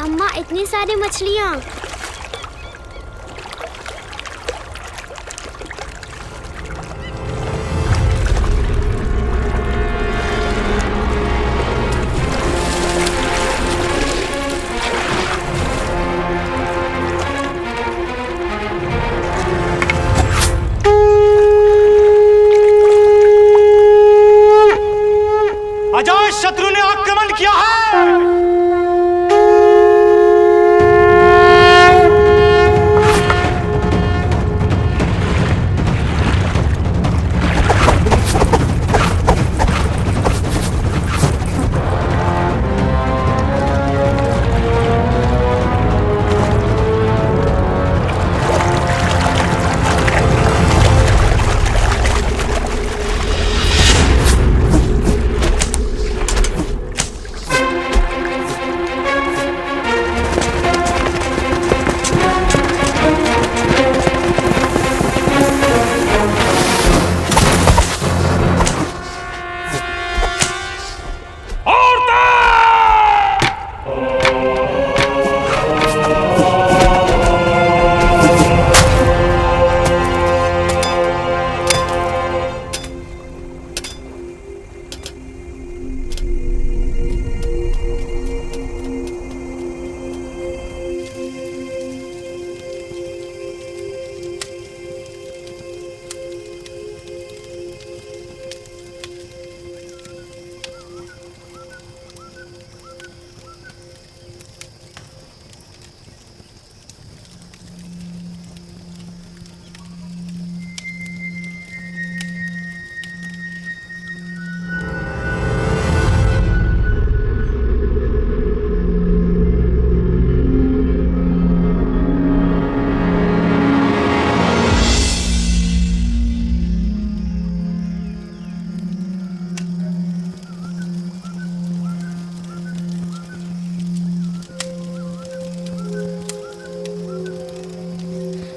अम्मा, इतनी सारी मछलियाँ। अजय, शत्रु ने आक्रमण किया है।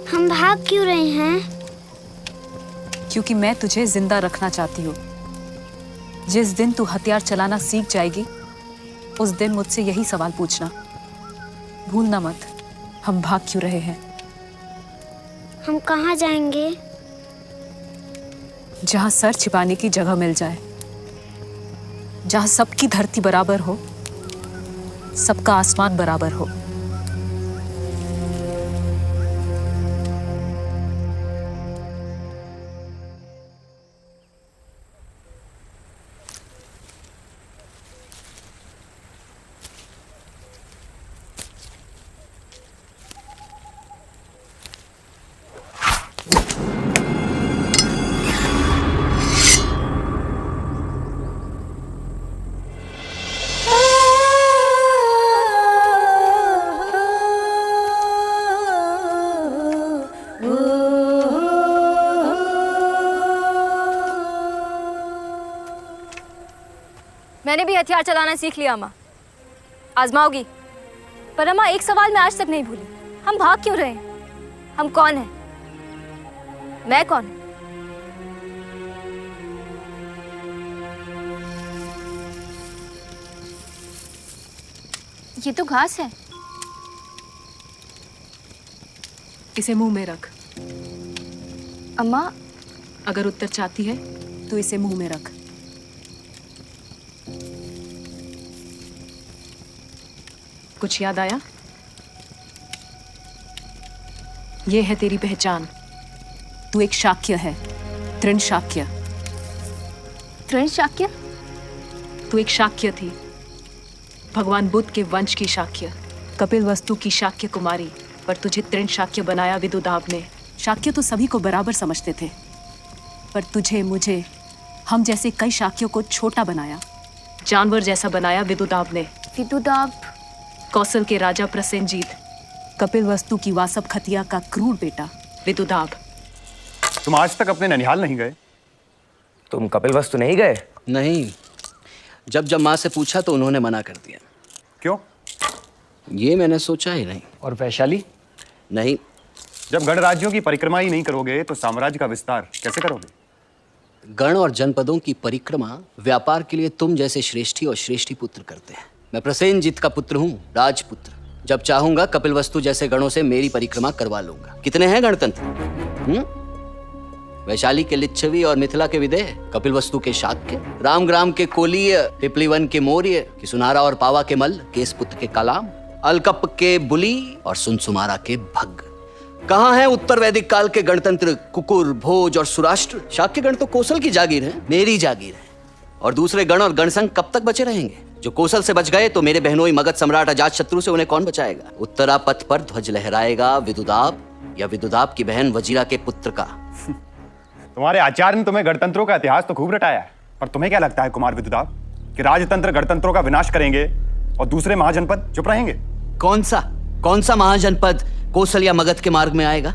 हम भाग क्यों रहे हैं? क्योंकि मैं तुझे जिंदा रखना चाहती हूँ। जिस दिन तू हथियार चलाना सीख जाएगी, उस दिन मुझसे यही सवाल पूछना। भूलना मत, हम भाग क्यों रहे हैं। हम कहाँ जाएंगे? जहाँ सर छिपाने की जगह मिल जाए, जहाँ सबकी धरती बराबर हो, सबका आसमान बराबर हो। मैंने भी हथियार चलाना सीख लिया अम्मा। आजमाओगी? पर अम्मा, एक सवाल मैं आज तक नहीं भूली। हम भाग क्यों रहे हैं? हम कौन हैं? मैं कौन हूं? ये तो घास है। इसे मुंह में रख। अम्मा, अगर उत्तर चाहती है तो इसे मुंह में रख। कुछ याद आया? ये है तेरी पहचान। तू एक शाक्य है, तृण शाक्य। तृण शाक्य? तू एक शाक्य थी, भगवान बुद्ध के वंश की शाक्य, कपिल वस्तु की शाक्य कुमारी। पर तुझे तृण शाक्य बनाया विदुदाब ने। शाक्य तो सभी को बराबर समझते थे, पर तुझे, मुझे, हम जैसे कई शाक्यों को छोटा बनाया, जानवर जैसा बनाया विदुदाब ने। विदुदाब? कौशल के राजा प्रसेनजीत, कपिल वस्तु की वासव खतिया का क्रूर बेटा विदुदाब। तुम आज तक अपने ननिहाल नहीं गए? तुम कपिल वस्तु नहीं गए? नहीं, जब माँ से पूछा तो उन्होंने मना कर दिया। क्यों? ये मैंने सोचा ही नहीं। और वैशाली? नहीं। जब गणराज्यों की परिक्रमा ही नहीं करोगे तो साम्राज्य का विस्तार कैसे करोगे? गण और जनपदों की परिक्रमा व्यापार के लिए तुम जैसे श्रेष्ठी और श्रेष्ठी पुत्र करते हैं। मैं प्रसेनजीत का पुत्र हूँ, राजपुत्र। जब चाहूंगा कपिलवस्तु जैसे गणों से मेरी परिक्रमा करवा लूंगा। कितने हैं गणतंत्र? वैशाली के लिच्छवी और मिथिला के विदेह, कपिलवस्तु के शाक्य, रामग्राम के कोलीय, पिपलीवन के मौर्य, कि सुनारा और पावा के मल्ल, केसपुत्र के कलाम, अलकप के बुली और सुनसुमारा के भग्ग। कहाँ है उत्तर वैदिक काल के गणतंत्र कुकुर, भोज और सुराष्ट्र? शाक्य गण तो कौशल की जागीर है, मेरी जागीर है। और दूसरे गण और गणसंघ कब तक बचे रहेंगे? जो कौशल से बच गए तो मेरे बहनोई मगध सम्राट अजात शत्रु से उन्हें कौन बचाएगा? उत्तरा पथ पर ध्वज लहराएगा विदुदाब, या विदुदाब की बहन वजीरा के पुत्र का। तुम्हारे आचार्य ने तुम्हें गणतंत्रों का इतिहास तो खूब रटाया है, पर तुम्हें क्या लगता है कुमार विदुदाब कि राजतंत्र गणतंत्रों का विनाश करेंगे और दूसरे महाजनपद चुप रहेंगे? कौन सा महाजनपद कौशल या मगध के मार्ग में आएगा?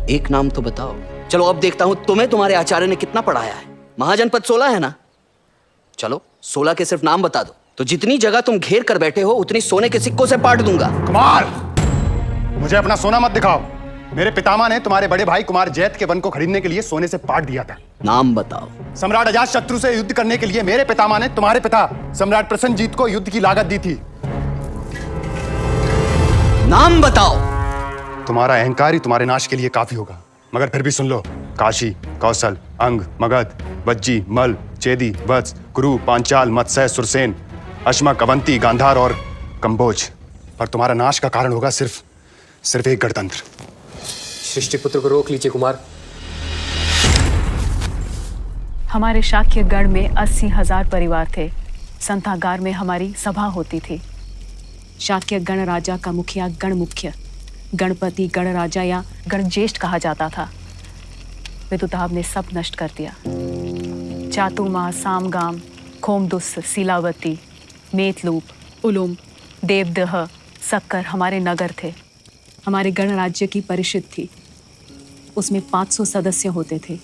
एक नाम तो बताओ। चलो अब देखता हूं तुम्हें तुम्हारे आचार्य ने कितना पढ़ाया है। महाजनपद 16 है ना? चलो 16 के सिर्फ नाम बता दो, तो जितनी जगह तुम घेर कर बैठे हो उतनी सोने के सिक्कों से पाट दूंगा। कुमार, मुझे अपना सोना मत दिखाओ। मेरे पितामह ने तुम्हारे बड़े भाई कुमार जैत के वन को खरीदने के लिए सोने से पाट दिया था। नाम बताओ। सम्राट अजात शत्रु से युद्ध करने के लिए मेरे पितामह ने तुम्हारे पिता सम्राट प्रसन्नजीत को युद्ध की लागत दी थी। नाम बताओ। तुम्हारा अहंकार ही तुम्हारे नाश के लिए काफी होगा, मगर फिर भी सुन लो। काशी, कौशल, अंग, मगध, वज्जी, मल, चेदी, वत्स, कुरु, पांचाल, मत्स्य, सुरसेन, अश्मक, अवंती, गांधार और कंबोज। पर तुम्हारा नाश का कारण होगा सिर्फ एक गणतंत्र। सृष्टिपुत्र को रोक लीजिए कुमार। हमारे शाक्य गढ़ में 80,000 परिवार थे। संतागार में हमारी सभा होती थी। शाक्य गण राजा का मुखिया गण मुख्य, गणपति गण राजा या गणज्येष्ठ कहा जाता था। विदुदाब ने सब नष्ट कर दिया। चातुमा, सामगाम, खोमदुस, सीलावती, मेतलूप, उलुम, देवदह, सक्कर हमारे नगर थे। हमारे गणराज्य की परिषद थी। उसमें 500 सदस्य होते थे।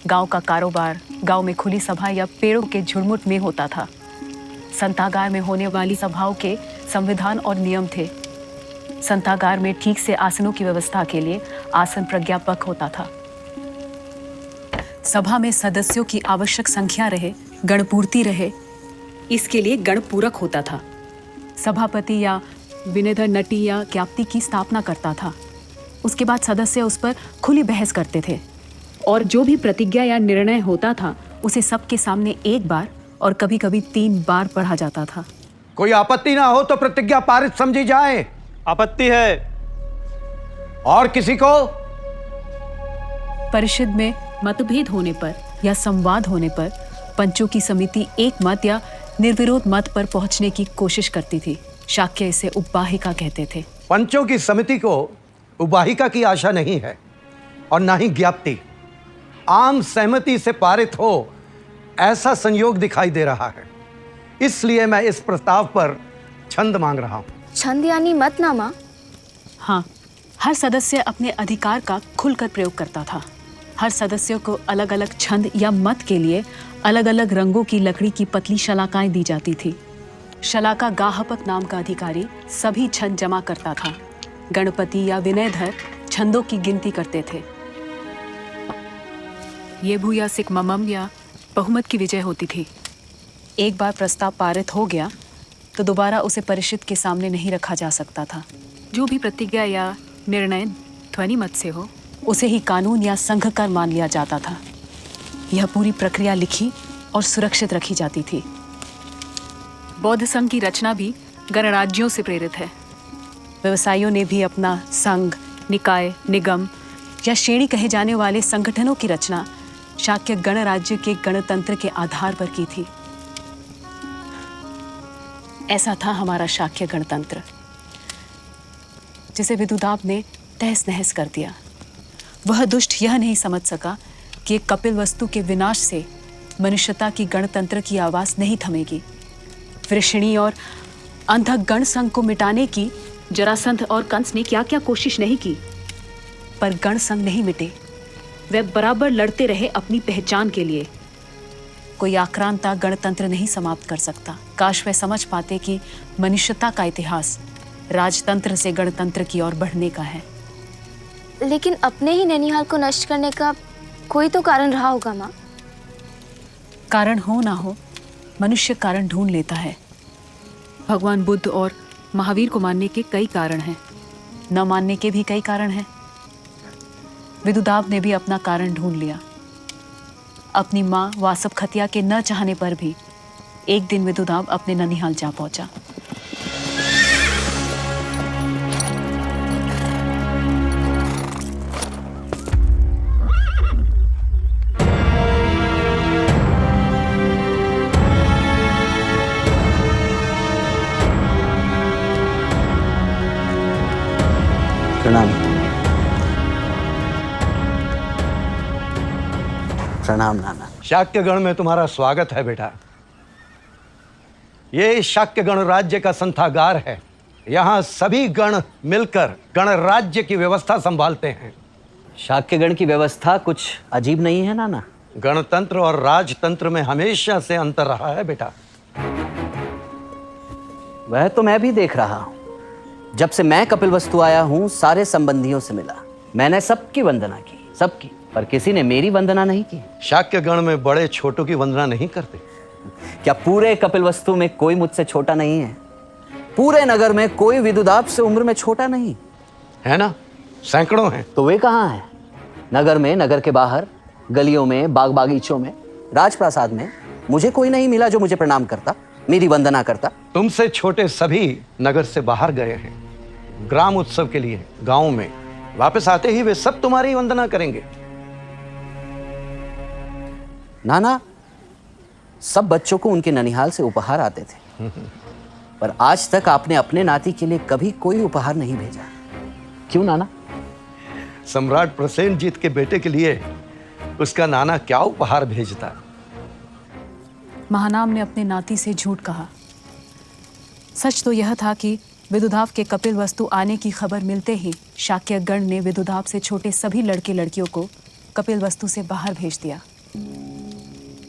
गांव का कारोबार गांव में खुली सभा या पेड़ों के झुरमुट में होता था। संतागार में होने वाली सभाओं के संविधान और नियम थे। संतागार में ठीक से आसनों की व्यवस्था के लिए आसन प्रज्ञापक होता था। सभा में सदस्यों की आवश्यक संख्या रहे, गणपूर्ति रहे, इसके लिए गणपूरक होता था। सभापति या विनेधर नटी या ज्ञाप्ति की स्थापना करता था। उसके बाद सदस्य उस पर खुली बहस करते थे और जो भी प्रतिज्ञा या निर्णय होता था उसे सबके सामने एक बार और कभी-कभी 3 बार पढ़ा जाता था। कोई आपत्ति ना हो तो प्रतिज्ञा पारित समझी जाए। आपत्ति है। और किसी को? परिषद में मतभेद होने पर या संवाद होने पर पंचों की समिति एक मत या निर्विरोध मत पर पहुंचने की कोशिश करती थी। शाक्य इसे उपवाहिका कहते थे। पंचों की समिति को उपवाहिका की आशा नहीं है और ना ही ज्ञाप्ति। आम सहमति से पारित हो ऐसा संयोग दिखाई दे रहा है। इसलिए मैं इस प्रस्ताव पर छंद मांग रहा हूं। छंद यानी मतनामा? हाँ, हर सदस्य अपने अधिकार का खुलकर प्रयोग करता था। हर सदस्य को अलग अलग छंद या मत के लिए अलग अलग रंगों की लकड़ी की पतली शलाकाएं दी जाती थी। शलाका गाहपक नाम का अधिकारी सभी छंद जमा करता था। गणपति या विनयधर छंदों की गिनती करते थे। ये भू या सिक ममम या बहुमत की विजय होती थी। एक बार प्रस्ताव पारित हो गया तो दोबारा उसे परिषद के सामने नहीं रखा जा सकता था। जो भी प्रतिज्ञा या निर्णय ध्वनि मत से हो उसे ही कानून या संघ कर मान लिया जाता था। यह पूरी प्रक्रिया लिखी और सुरक्षित रखी जाती थी। बौद्ध संघ की रचना भी गणराज्यों से प्रेरित है। व्यवसायियों ने भी अपना संघ, निकाय, निगम या श्रेणी कहे जाने वाले संगठनों की रचना शाक्य गणराज्य के गणतंत्र के आधार पर की थी। ऐसा था हमारा शाक्य गणतंत्र, जिसे विदुदाब ने तहस नहस कर दिया। वह दुष्ट यह नहीं समझ सका कि कपिलवस्तु के विनाश से मनुष्यता की गणतंत्र की आवाज नहीं थमेगी। वृषणी और अंधक गण संघ को मिटाने की जरासंध और कंस ने क्या क्या कोशिश नहीं की, पर गण संघ नहीं मिटे। वे बराबर लड़ते रहे अपनी पहचान के लिए। कोई आक्रांता गणतंत्र नहीं समाप्त कर सकता। काश वे समझ पाते कि मनुष्यता का इतिहास राजतंत्र से गणतंत्र की ओर बढ़ने का है। लेकिन अपने ही नैनीहाल को नष्ट करने का कोई तो कारण रहा होगा माँ। कारण हो ना हो, मनुष्य कारण ढूंढ लेता है। भगवान बुद्ध और महावीर को मानने के कई कारण हैं, न मानने के भी कई कारण हैं। विदुदाव ने भी अपना कारण ढूंढ लिया। अपनी माँ वासव खतिया के न चाहने पर भी एक दिन विदुदाव अपने ननिहाल जा पहुंचा। प्रणाम। प्रणाम नाना। शाक्यगण में तुम्हारा स्वागत है बेटा। ये शाक्यगण राज्य का संथागार है। यहाँ सभी गण मिलकर गणराज्य की व्यवस्था संभालते हैं। शाक्यगण की व्यवस्था कुछ अजीब नहीं है नाना? गणतंत्र और राजतंत्र में हमेशा से अंतर रहा है बेटा। वह तो मैं भी देख रहा हूं। जब से मैं कपिलवस्तु आया हूं, सारे संबंधियों से मिला। मैंने सबकी वंदना की, सबकी, पर किसी ने मेरी वंदना नहीं की। शाक्यगण में बड़े छोटों की वंदना नहीं करते। क्या पूरे कपिलवस्तु में कोई मुझसे छोटा नहीं है? पूरे नगर में कोई विदुदाव से उम्र में छोटा नहीं है ना? सैकड़ों हैं। तो वे कहाँ हैं? नगर में, नगर के बाहर, गलियों में, बाग बागीचों में, राजप्रासाद में मुझे कोई नहीं मिला जो मुझे प्रणाम करता, मेरी वंदना करता। तुमसे छोटे सभी नगर से बाहर गए हैं ग्राम उत्सव के लिए, गांव में। वापस आते ही वे सब तुम्हारी वंदना करेंगे। नाना, सब बच्चों को उनके ननिहाल से उपहार आते थे, पर आज तक आपने अपने नाती के लिए कभी कोई उपहार नहीं भेजा। क्यों नाना? सम्राट प्रसेनजीत के बेटे के लिए उसका नाना क्या उपहार भेजता? महानाम ने अपने नाती से झूठ कहा। सच तो यह था कि विदुदाव के कपिलवस्तु आने की खबर मिलते ही शाक्यगण ने विदुदाव से छोटे सभी लड़के लड़कियों को कपिलवस्तु से बाहर भेज दिया।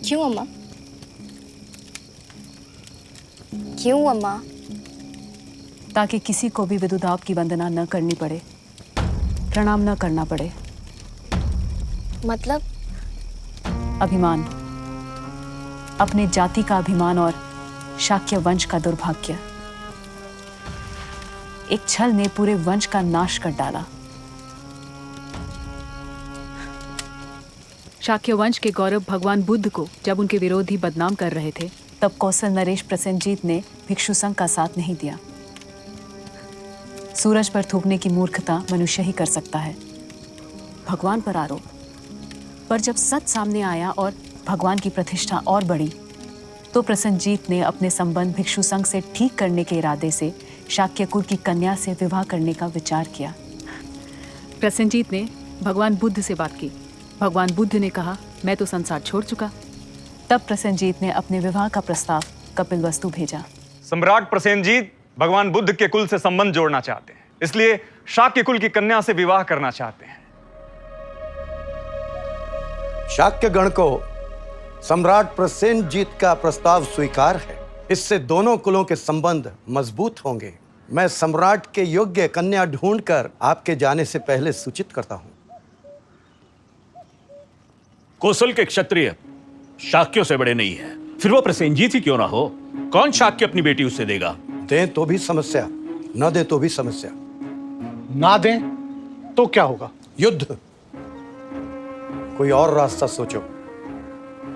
क्यों अम्मा? क्यों अम्मा? ताकि किसी को भी विदुदाव की वंदना न करनी पड़े, प्रणाम न करना पड़े। मतलब? अभिमान, अपने जाति का अभिमान और शाक्य वंश का दुर्भाग्य। एक छल ने पूरे वंश का नाश कर डाला। शाक्य वंश के गौरव भगवान बुद्ध को जब उनके विरोधी बदनाम कर रहे थे, तब कौशल नरेश प्रसेनजीत ने भिक्षु संघ का साथ नहीं दिया। सूरज पर थूकने की मूर्खता मनुष्य ही कर सकता है, भगवान पर आरोप। पर जब सच सामने आया और भगवान की प्रतिष्ठा और बढ़ी, तो प्रसेनजीत ने अपने संबंध भिक्षु संघ से ठीक करने के इरादे से शाक्यकुल की कन्या से विवाह करने का विचार किया। प्रसेनजीत ने भगवान बुद्ध से बात की। भगवान बुद्ध ने कहा, मैं तो संसार छोड़ चुका। तब प्रसेनजीत ने अपने विवाह का प्रस्ताव कपिलवस्तु भेजा। सम्राट प्रसेनजीत भगवान बुद्ध के कुल से संबंध जोड़ना चाहते हैं, इसलिए शाक्य कुल की कन्या से विवाह करना चाहते हैं। शाक्यगण को सम्राट प्रसेनजीत का प्रस्ताव स्वीकार है। इससे दोनों कुलों के संबंध मजबूत होंगे। मैं सम्राट के योग्य कन्या ढूंढकर आपके जाने से पहले सूचित करता हूं। कौशल के क्षत्रिय शाक्यों से बड़े नहीं है, फिर वो प्रसेनजीत ही क्यों ना हो। कौन शाक्य अपनी बेटी उससे देगा? दें तो भी समस्या, न दें तो भी समस्या। ना दें तो क्या होगा? युद्ध। कोई और रास्ता सोचो।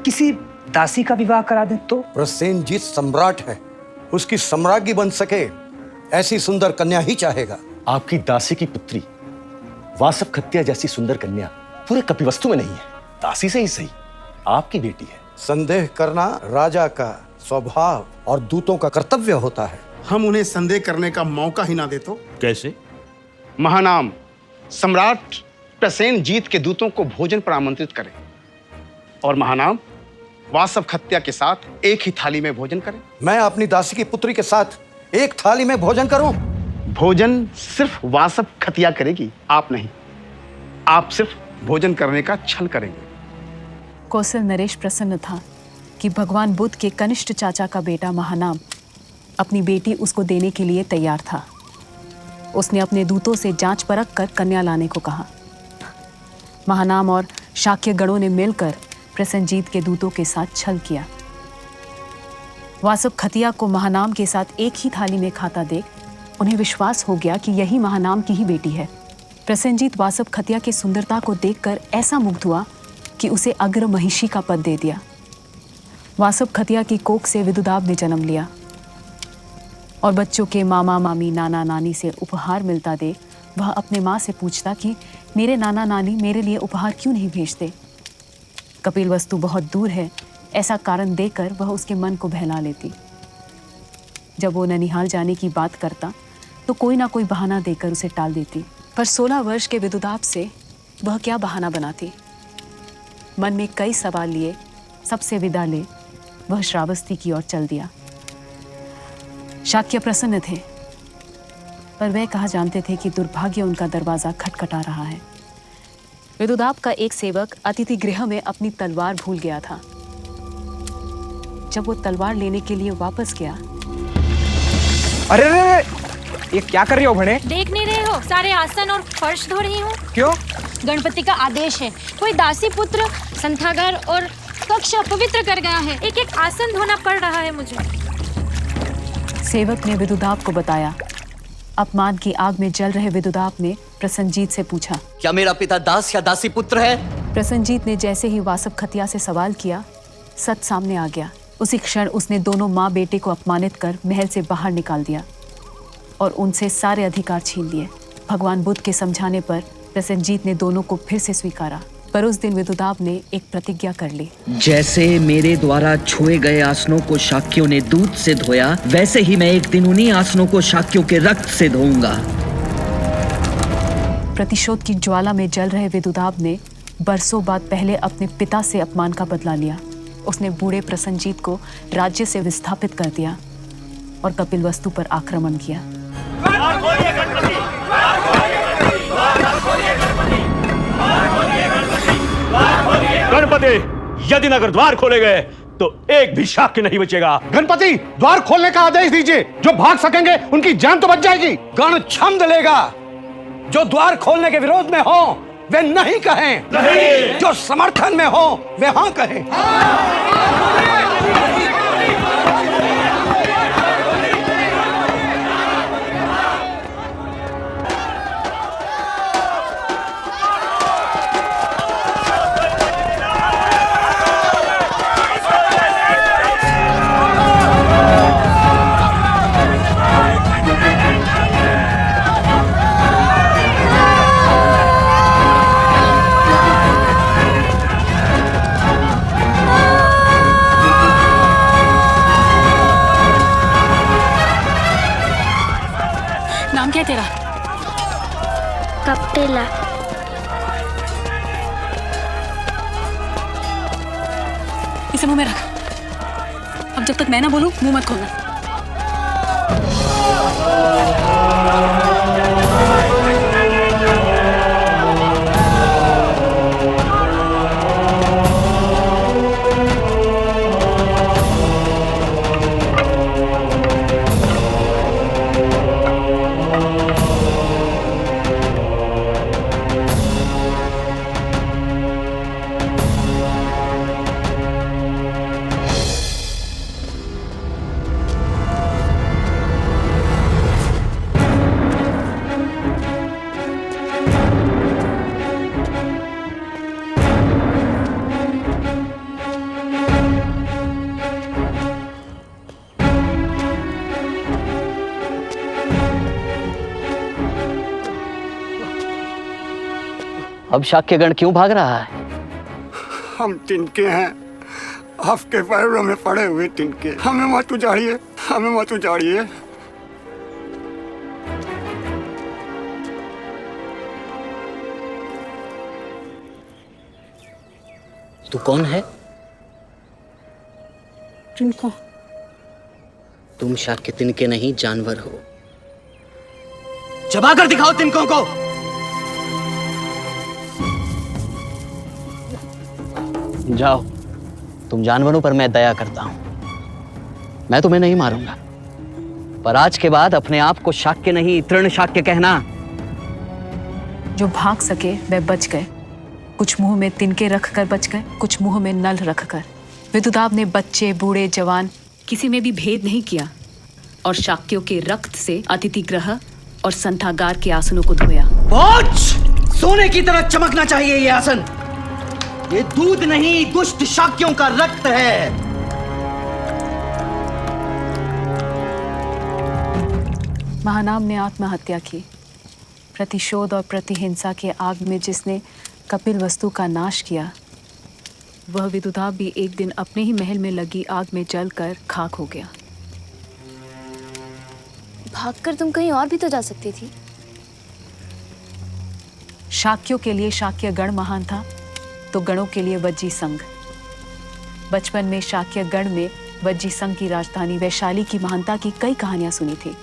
किसी दासी का विवाह करा दें तो? प्रसेनजीत सम्राट है, उसकी सम्राज्ञी बन सके ऐसी सुंदर कन्या ही चाहेगा। आपकी दासी की पुत्री वासव खतिया जैसी सुंदर कन्या पूरे कपिलवस्तु में नहीं है। दासी से ही सही, आपकी बेटी है। संदेह करना राजा का स्वभाव और दूतों का कर्तव्य होता है। हम उन्हें संदेह करने का मौका ही ना दे तो? कैसे? महानाम सम्राट प्रसेनजीत के दूतों को भोजन पर आमंत्रित करें और महानाम वासव खतिया के साथ एक ही थाली में भोजन करें। मैं अपनी दासी की पुत्री के साथ एक थाली में भोजन करूं? भोजन सिर्फ वासव खतिया करेगी, आप नहीं। आप सिर्फ भोजन करने का छल करेंगे। कौशल नरेश प्रसन्न था कि भगवान बुद्ध के कनिष्ठ चाचा का बेटा महानाम अपनी बेटी उसको देने के लिए तैयार था। उसने अपने दूतों से जांच परख कर कन्या लाने को कहा। महानाम और शाक्य गणों ने मिलकर प्रसेनजीत के दूतों के साथ छल किया। वासव खतिया को महानाम के साथ एक ही थाली में खाता देख उन्हें विश्वास हो गया कि यही महानाम की ही बेटी है। प्रसेनजीत वासव खतिया की सुंदरता को देखकर ऐसा मुग्ध हुआ कि उसे अग्र महिषी का पद दे दिया। वासव खतिया की कोख से विदुदाब ने जन्म लिया और बच्चों के मामा मामी नाना नानी से उपहार मिलता देख वह अपने माँ से पूछता कि मेरे नाना नानी मेरे लिए उपहार क्यों नहीं भेजते। कपिलवस्तु बहुत दूर है ऐसा कारण देकर वह उसके मन को बहला लेती। जब वो ननिहाल जाने की बात करता तो कोई ना कोई बहाना देकर उसे टाल देती, पर 16 वर्ष के विदुदाब से वह क्या बहाना बनाती। मन में कई सवाल लिए सबसे विदा ले वह श्रावस्ती की ओर चल दिया। शाक्य प्रसन्न थे, पर वह कहा जानते थे कि दुर्भाग्य उनका दरवाजा खटखटा रहा है। विदुदाब का एक सेवक अतिथि गृह में अपनी तलवार भूल गया था। जब वो तलवार लेने के लिए वापस गया, अरे ये क्या कर रही हो भणे? देख नहीं रहे हो सारे आसन और फर्श धो रही हूँ। क्यों? गणपति का आदेश है, कोई दासी पुत्र संथागार और कक्ष अपवित्र कर गया है, एक एक आसन धोना पड़ रहा है मुझे। सेवक ने विदुदाब को बताया। अपमान की आग में जल रहे विदुदाब ने प्रसन्नजीत से पूछा, क्या मेरा पिता दास या दासी पुत्र है? प्रसन्नजीत ने जैसे ही वासव खतिया से सवाल किया, सच सामने आ गया। उसी क्षण उसने दोनों माँ बेटे को अपमानित कर महल से बाहर निकाल दिया और उनसे सारे अधिकार छीन लिए। भगवान बुद्ध के समझाने पर प्रसन्नजीत ने दोनों को फिर से स्वीकारा, पर उस दिन विदुदाब ने एक प्रतिज्ञा कर ली। जैसे मेरे द्वारा छुए गए आसनों को शाक्यों ने दूध से धोया, वैसे ही मैं एक दिन उन्हीं आसनों को शाक्यों के रक्त से धोऊंगा। प्रतिशोध की ज्वाला में जल रहे विदुदाब ने बरसों बाद पहले अपने पिता से अपमान का बदला लिया। उसने बूढ़े प्रसन्नजीत को राज्य से विस्थापित कर दिया और कपिलवस्तु पर आक्रमण किया। गणपति, यदि नगर द्वार खोले गए तो एक भी शाक्य नहीं बचेगा। गणपति, द्वार खोलने का आदेश दीजिए। जो भाग सकेंगे उनकी जान तो बच जाएगी। गण छंद लेगा। जो द्वार खोलने के विरोध में हो वे नहीं कहें, नहीं। जो समर्थन में हो वे हाँ कहें। नाम क्या है तेरा? कपिला। इसे मुंह में रख। अब जब तक मैं ना बोलूं मुंह मत खोलना। अब शाक्यगण क्यों भाग रहा है? हम तिनके हैं, आपके पैरों में पड़े हुए तिनके। हमें मत उजाड़िए, हमें मत उजाड़िए। तू कौन है? तिनको। तुम शाक्य तिनके नहीं जानवर हो। चबाकर दिखाओ तिनकों को। जाओ, तुम जानवरों पर मैं दया करता हूं। मैं तुम्हें नहीं मारूंगा, पर आज के बाद अपने आप को शाक्य नहीं तृण शाक्य कहना। जो भाग सके वे बच गए। कुछ मुंह में तिनके रखकर बच गए, कुछ मुंह में नल रखकर। विदुदाब ने बच्चे बूढ़े जवान किसी में भी भेद नहीं किया। और शाक्यों के रक्त से अतिथि ग्रह और संथागार के आसनों को धोया। सोने की तरह चमकना चाहिए ये आसन। ये दूध नहीं, दुष्ट शाक्यों का रक्त है। महानाम ने आत्महत्या की। प्रतिशोध और प्रतिहिंसा के आग में जिसने कपिल वस्तु का नाश किया, वह विदुधाव भी एक दिन अपने ही महल में लगी आग में जलकर खाक हो गया। भागकर तुम कहीं और भी तो जा सकती थी। शाक्यों के लिए शाक्य गण महान था, तो गणों के लिए वज्जी संघ। बचपन में शाक्य गण में वज्जी संघ की राजधानी वैशाली की महानता की कई कहानियां सुनी थी।